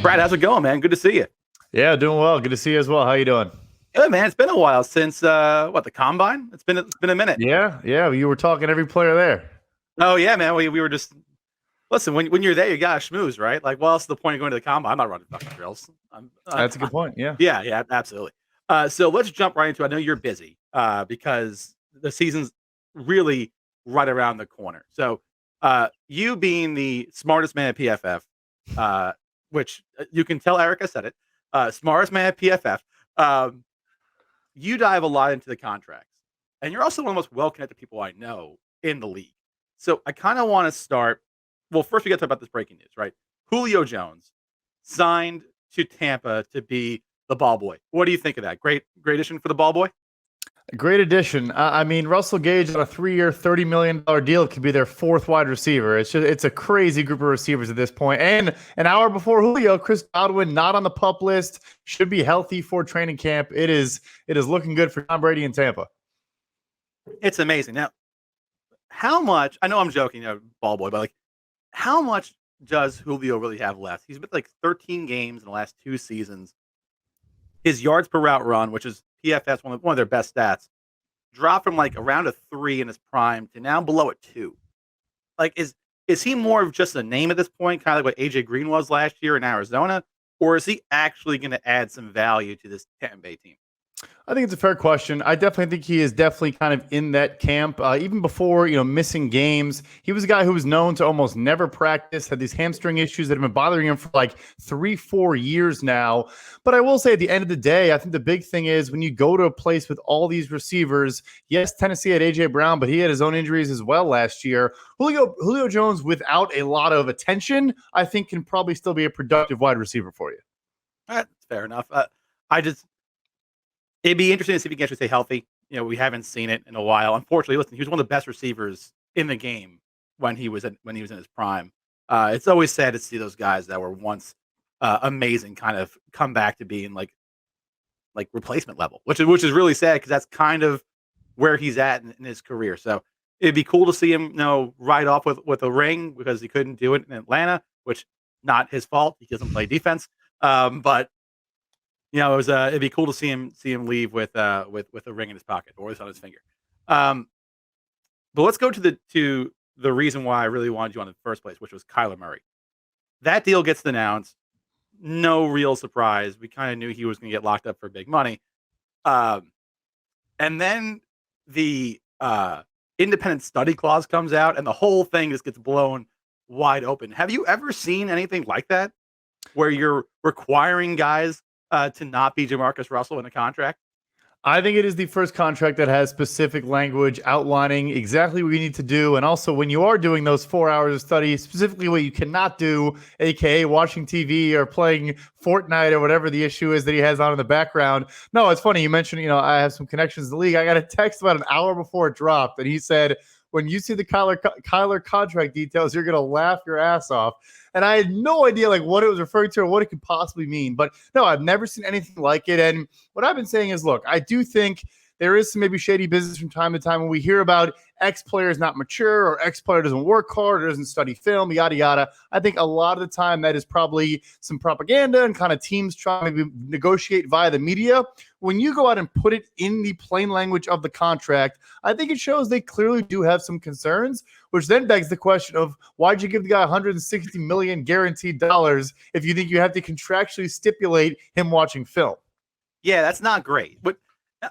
Brad, how's it going, man? Good to see you. Yeah, doing well. Good to see you as well. How you doing? Good, man. It's been a while since the combine? It's been a minute. Yeah. You were talking every player there. Oh yeah, man. We were just listen when you're there, you gotta schmooze, right? Like, what else is the point of going to the combine? I'm not running fucking drills. That's a good point. Yeah. Yeah, absolutely. So let's jump right into it. I know you're busy because the season's really right around the corner. So you being the smartest man at PFF, which you can tell Erica said it, smartest man at PFF. Um, you dive a lot into the contracts, and you're also one of the most well-connected people I know in the league. So I kind of want to start. Well, first we got to talk about this breaking news, right? Julio Jones signed to Tampa to be the ball boy. What do you think of that? Great addition for the ball boy. Great addition. I mean, Russell Gage on a 3-year, $30 million deal could be their fourth wide receiver. It's a crazy group of receivers at this point. And an hour before Julio, Chris Godwin not on the pup list, should be healthy for training camp. It is looking good for Tom Brady in Tampa. It's amazing. Now, how much? I know I'm joking, ball boy, but like, how much does Julio really have left? He's been like 13 games in the last 2 seasons. His yards per route run, which is PFF's one of their best stats, dropped from like around a 3 in his prime to now below a 2. Like, is he more of just a name at this point, kind of like what AJ Green was last year in Arizona, or is he actually going to add some value to this Tampa Bay team? I think it's a fair question. I definitely think he is definitely kind of in that camp. Even before, missing games, he was a guy who was known to almost never practice, had these hamstring issues that have been bothering him for like 3-4 years now. But I will say at the end of the day, I think the big thing is when you go to a place with all these receivers, yes, Tennessee had A.J. Brown, but he had his own injuries as well last year. Julio Jones, without a lot of attention, I think can probably still be a productive wide receiver for you. That's fair enough. It'd be interesting to see if he can actually stay healthy. We haven't seen it in a while. Unfortunately, listen, he was one of the best receivers in the game when he was in his prime. It's always sad to see those guys that were once amazing kind of come back to being like replacement level, which is really sad because that's kind of where he's at in his career. So it'd be cool to see him, ride off with a ring because he couldn't do it in Atlanta, which not his fault. He doesn't play defense, but. It'd be cool to see him leave with a ring in his pocket or at least on his finger. But let's go to the reason why I really wanted you on in the first place, which was Kyler Murray. That deal gets announced. No real surprise. We kind of knew he was going to get locked up for big money. And then the independent study clause comes out, and the whole thing just gets blown wide open. Have you ever seen anything like that, where you're requiring guys to not be Jamarcus Russell in a contract? I think it is the first contract that has specific language outlining exactly what you need to do. And also when you are doing those 4 hours of study, specifically what you cannot do, AKA watching TV or playing Fortnite or whatever the issue is that he has on in the background. No, it's funny. You mentioned, I have some connections in the league. I got a text about an hour before it dropped and he said, when you see the Kyler contract details, you're going to laugh your ass off. And I had no idea what it was referring to or what it could possibly mean. But no, I've never seen anything like it. And what I've been saying is, look, I do think there is some maybe shady business from time to time when we hear about X player is not mature or X player doesn't work hard or doesn't study film, yada, yada. I think a lot of the time that is probably some propaganda and kind of teams trying to maybe negotiate via the media. When you go out and put it in the plain language of the contract, I think it shows they clearly do have some concerns, which then begs the question of why'd you give the guy $160 million guaranteed dollars if you think you have to contractually stipulate him watching film? Yeah, that's not great. But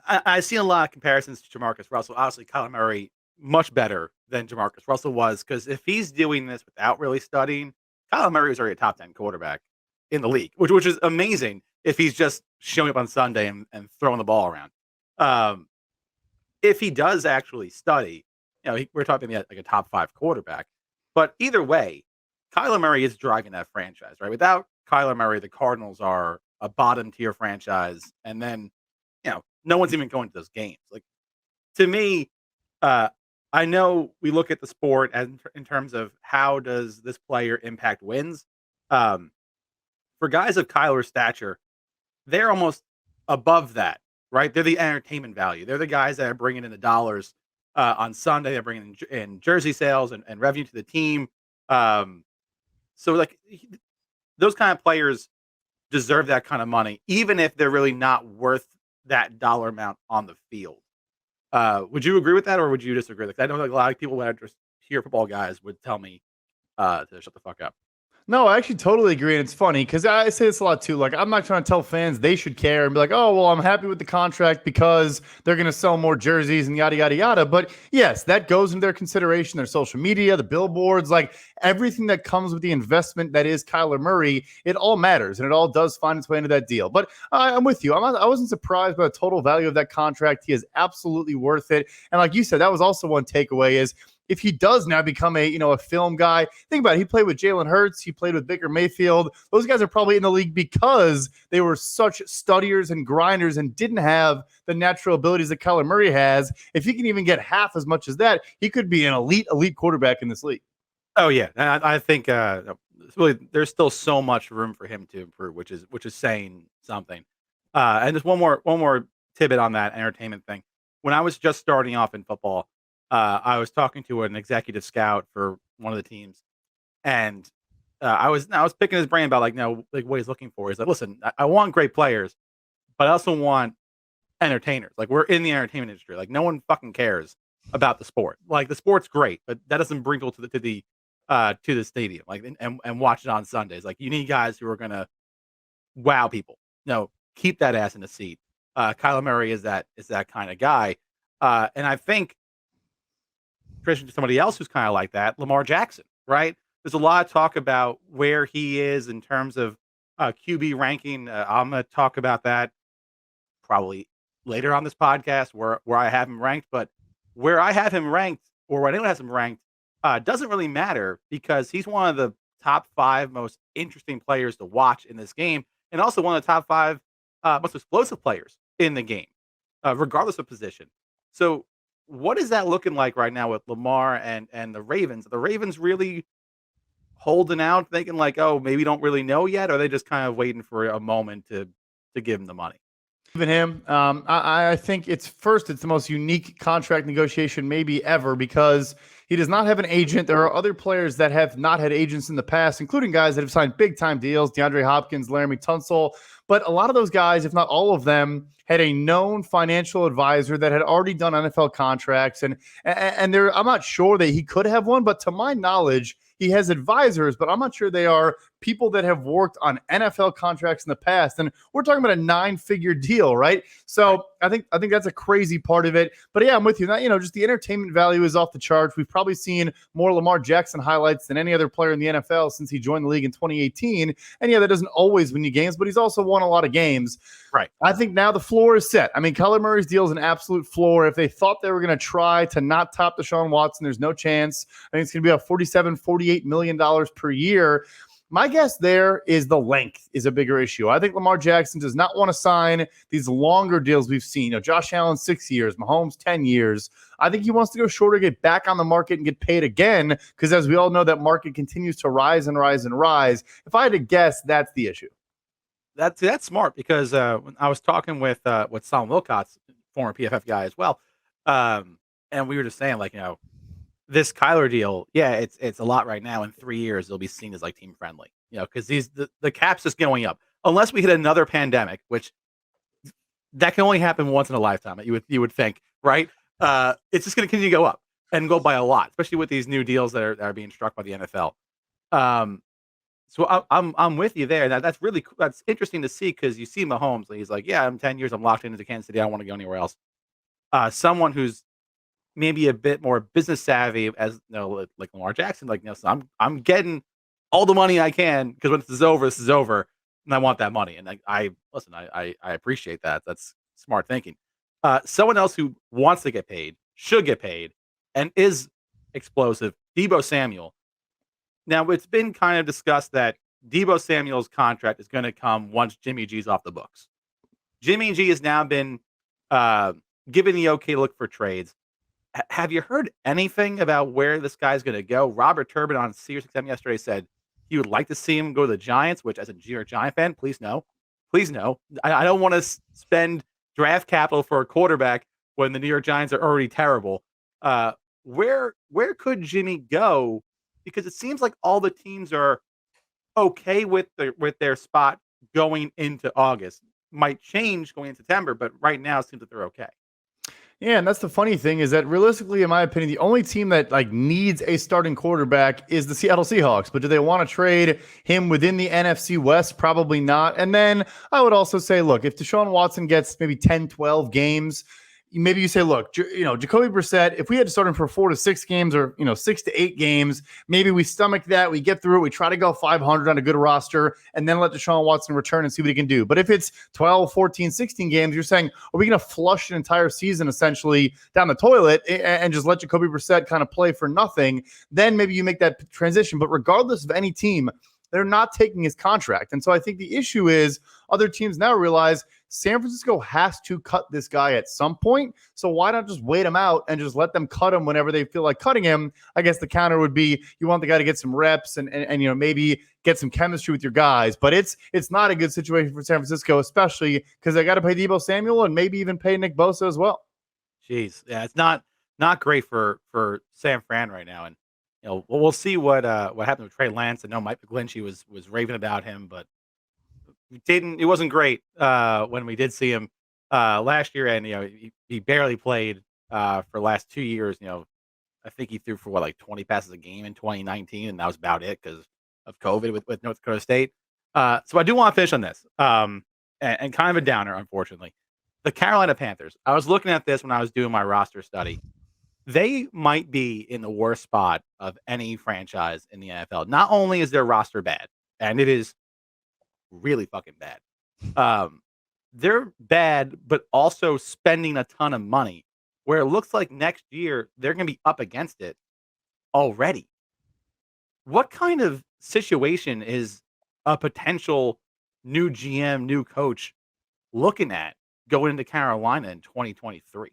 I've seen a lot of comparisons to Jamarcus Russell. Obviously, Kyler Murray much better than Jamarcus Russell was because if he's doing this without really studying, Kyler Murray is already a top 10 quarterback in the league, which is amazing if he's just showing up on Sunday and throwing the ball around. If he does actually study, we're talking like a top 5 quarterback. But either way, Kyler Murray is driving that franchise, right? Without Kyler Murray, the Cardinals are a bottom tier franchise, and then no one's even going to those games. Like, to me, I know we look at the sport in terms of how does this player impact wins. For guys of Kyler's stature, they're almost above that, right? They're the entertainment value. They're the guys that are bringing in the dollars on Sunday. They're bringing in jersey sales and revenue to the team. So those kind of players deserve that kind of money, even if they're really not worth that dollar amount on the field. Would you agree with that, or would you disagree? Like, I know like, a lot of people when I just hear football guys would tell me to shut the fuck up. No, I actually totally agree. And it's funny because I say this a lot too. Like, I'm not trying to tell fans they should care and be like, oh, well, I'm happy with the contract because they're going to sell more jerseys and yada, yada, yada. But yes, that goes into their consideration, their social media, the billboards, like everything that comes with the investment that is Kyler Murray. It all matters and it all does find its way into that deal. But I'm with you. I wasn't surprised by the total value of that contract. He is absolutely worth it. And like you said, that was also one takeaway is if he does now become a film guy, think about it. He played with Jalen Hurts. He played with Baker Mayfield. Those guys are probably in the league because they were such studiers and grinders and didn't have the natural abilities that Kyler Murray has. If he can even get half as much as that, he could be an elite quarterback in this league. Oh yeah, and I think really there's still so much room for him to improve, which is saying something. And just one more tidbit on that entertainment thing. When I was just starting off in football, I was talking to an executive scout for one of the teams, and I was picking his brain about like what he's looking for. He's like, listen, I want great players, but I also want entertainers. Like we're in the entertainment industry. Like no one fucking cares about the sport. Like the sport's great, but that doesn't bring people to the stadium. Like and watch it on Sundays. Like you need guys who are gonna wow people. No, keep that ass in the seat. Kyler Murray is that kind of guy. And I think to somebody else who's kind of like that, Lamar Jackson, right? There's a lot of talk about where he is in terms of QB ranking. I'm going to talk about that probably later on this podcast where I have him ranked. But where I have him ranked, or where anyone has him ranked, doesn't really matter because he's one of the top 5 most interesting players to watch in this game, and also one of the top 5 most explosive players in the game, regardless of position. So what is that looking like right now with Lamar and the Ravens? Are the Ravens really holding out, thinking like, oh, maybe don't really know yet? Or are they just kind of waiting for a moment to give him the money? Even him, I think it's the most unique contract negotiation maybe ever because he does not have an agent. There are other players that have not had agents in the past, including guys that have signed big time deals, DeAndre Hopkins, Laramie Tunsil. But a lot of those guys, if not all of them, had a known financial advisor that had already done NFL contracts. And I'm not sure that he could have one, but to my knowledge, he has advisors, but I'm not sure they are people that have worked on NFL contracts in the past. And we're talking about a 9-figure deal, right? So I think that's a crazy part of it. But yeah, I'm with you. Just the entertainment value is off the charts. We've probably seen more Lamar Jackson highlights than any other player in the NFL since he joined the league in 2018. And yeah, that doesn't always win you games, but he's also won a lot of games. Right. I think now the floor is set. I mean, Kyler Murray's deal is an absolute floor. If they thought they were going to try to not top Deshaun Watson, there's no chance. I think it's going to be about $48 million per year. My guess there is the length is a bigger issue. I think Lamar Jackson does not want to sign these longer deals we've seen. Josh Allen, 6 years, Mahomes, 10 years. I think he wants to go shorter, get back on the market and get paid again because as we all know, that market continues to rise and rise and rise. If I had to guess, that's the issue. That's smart because when I was talking with Solomon Wilcots, former PFF guy as well, and we were just saying like, this Kyler deal, yeah, it's a lot right now. In 3 years, it'll be seen as like team friendly, because the cap's just going up. Unless we hit another pandemic, which that can only happen once in a lifetime. You would think, right? It's just going to continue to go up and go by a lot, especially with these new deals that are being struck by the NFL. So I'm with you there. That's interesting to see because you see Mahomes, he's like, yeah, I'm 10 years, I'm locked into Kansas City, I don't want to go anywhere else. Someone who's maybe a bit more business savvy, as like Lamar Jackson, like so I'm getting all the money I can because when this is over, and I want that money. And I appreciate that. That's smart thinking. Someone else who wants to get paid, should get paid, and is explosive, Deebo Samuel. Now it's been kind of discussed that Deebo Samuel's contract is going to come once Jimmy G's off the books. Jimmy G has now been given the okay look for trades. Have you heard anything about where this guy's going to go? Robert Turbin on SiriusXM yesterday said he would like to see him go to the Giants, which as a New York Giant fan, please no. I don't want to spend draft capital for a quarterback when the New York Giants are already terrible. Where could Jimmy go? Because it seems like all the teams are okay with their spot going into August. Might change going into September, but right now it seems that they're okay. Yeah, and that's the funny thing is that realistically, in my opinion, the only team that like needs a starting quarterback is the Seattle Seahawks. But do they want to trade him within the NFC West? Probably not. And then I would also say, look, if Deshaun Watson gets maybe 10, 12 games, maybe you say, look, Jacoby Brissett, if we had to start him for 4 to 6 games or, 6 to 8 games, maybe we stomach that. We get through it. We try to go 500 on a good roster and then let Deshaun Watson return and see what he can do. But if it's 12, 14, 16 games, you're saying, are we going to flush an entire season essentially down the toilet and just let Jacoby Brissett kind of play for nothing? Then maybe you make that transition. But regardless of any team, they're not taking his contract. And so I think the issue is other teams now realize San Francisco has to cut this guy at some point. So why not just wait him out and just let them cut him whenever they feel like cutting him? I guess the counter would be you want the guy to get some reps and maybe get some chemistry with your guys. But it's not a good situation for San Francisco, especially because they got to pay Deebo Samuel and maybe even pay Nick Bosa as well. Jeez. Yeah, it's not great for San Fran right now. And we'll see what happened with Trey Lance. I know Mike McGlinchey was raving about him, but it wasn't great when we did see him last year, and he barely played for the last 2 years. I think he threw for 20 passes a game in 2019, and that was about it because of COVID with North Dakota State. So I do want to finish on this, and kind of a downer, unfortunately. The Carolina Panthers. I was looking at this when I was doing my roster study. They might be in the worst spot of any franchise in the NFL. Not only is their roster bad, and it is really fucking bad. They're bad, but also spending a ton of money, where it looks like next year they're going to be up against it already. What kind of situation is a potential new GM, new coach looking at going into Carolina in 2023?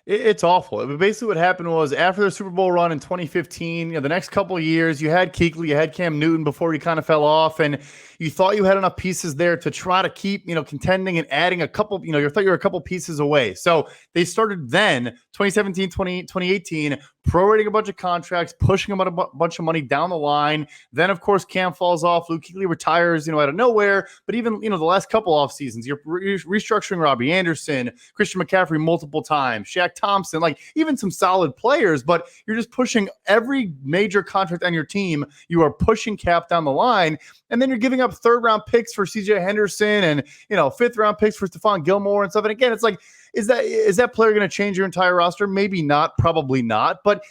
It's awful. Basically, what happened was after the Super Bowl run in 2015, the next couple of years, you had Kuechly, you had Cam Newton before he kind of fell off, and you thought you had enough pieces there to try to keep, contending and adding a couple, you thought you were a couple pieces away. So they started then, 2017, 2018, prorating a bunch of contracts, pushing them a bunch of money down the line. Then, of course, Cam falls off. Luke Kuechly retires, out of nowhere. But even, the last couple off seasons, you're restructuring Robbie Anderson, Christian McCaffrey multiple times, Shaq Thompson, even some solid players, but you're just pushing every major contract on your team. You are pushing cap down the line, and then you're giving up 3rd-round picks for CJ Henderson and, 5th-round picks for Stephon Gilmore and stuff. And again, it's like, is that player going to change your entire roster? Maybe not, probably not, but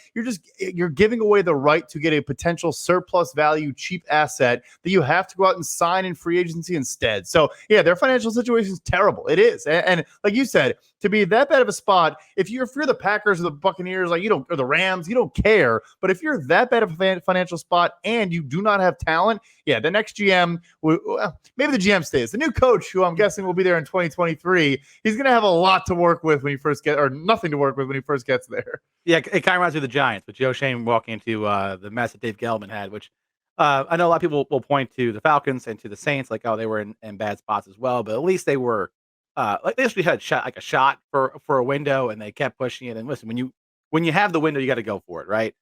you're giving away the right to get a potential surplus value, cheap asset that you have to go out and sign in free agency instead. So yeah, their financial situation is terrible. It is. And like you said, to be that bad of a spot, if you're the Packers or the Buccaneers, or the Rams, you don't care. But if you're that bad of a financial spot and you do not have talent, yeah, the next GM, maybe the GM stays. The new coach, who I'm guessing will be there in 2023, he's going to have a lot to work with when he first gets, or nothing to work with when he first gets there. Yeah, it kind of reminds me of the Giants, with Joe Shane walking into the mess that Dave Gettleman had, which I know a lot of people will point to the Falcons and to the Saints, they were in bad spots as well, but at least they were they actually had a shot for a window, and they kept pushing it. And listen, when you have the window, you got to go for it, right?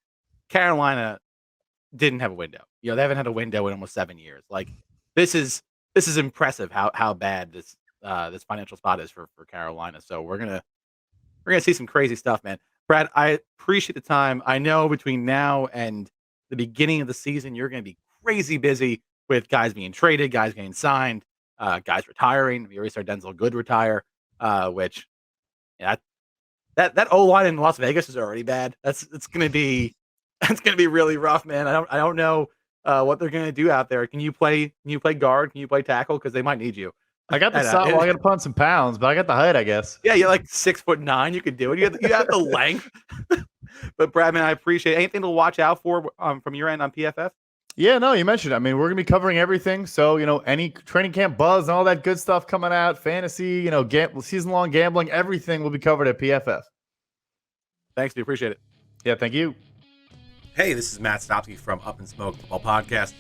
Carolina didn't have a window. They haven't had a window in almost 7 years. This is impressive how bad this financial spot is for Carolina. So we're gonna see some crazy stuff, man. Brad, I appreciate the time. I know between now and the beginning of the season, you're gonna be crazy busy with guys being traded, guys getting signed, guys retiring. We already saw Denzel Good retire, which that O-line in Las Vegas is already bad. It's gonna be really rough, man. I don't know what they're gonna do out there. Can you play guard? Can you play tackle? Because they might need you. I got the I got to put on some pounds, but I got the height, I guess. Yeah, you're 6'9". You could do it. You have the length. But Brad, man, I appreciate it. Anything to watch out for from your end on PFF? Yeah, no, you mentioned it. I mean, we're going to be covering everything. So, any training camp buzz and all that good stuff coming out, fantasy, season-long gambling, everything will be covered at PFF. Thanks, dude. Appreciate it. Yeah, thank you. Hey, this is Matt Stopsky from Up and Smoke Football Podcast.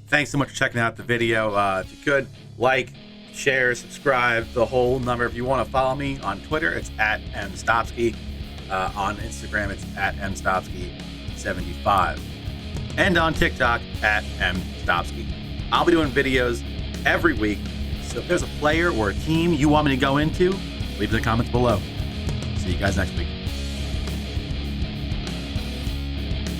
Thanks so much for checking out the video. If you could, share, subscribe, the whole number. If you want to follow me on Twitter, it's at mstopsky. On Instagram, it's at mstopsky75. And on TikTok, at mstopsky. I'll be doing videos every week So if there's a player or a team you want me to go into, leave it in the comments below. See you guys next week.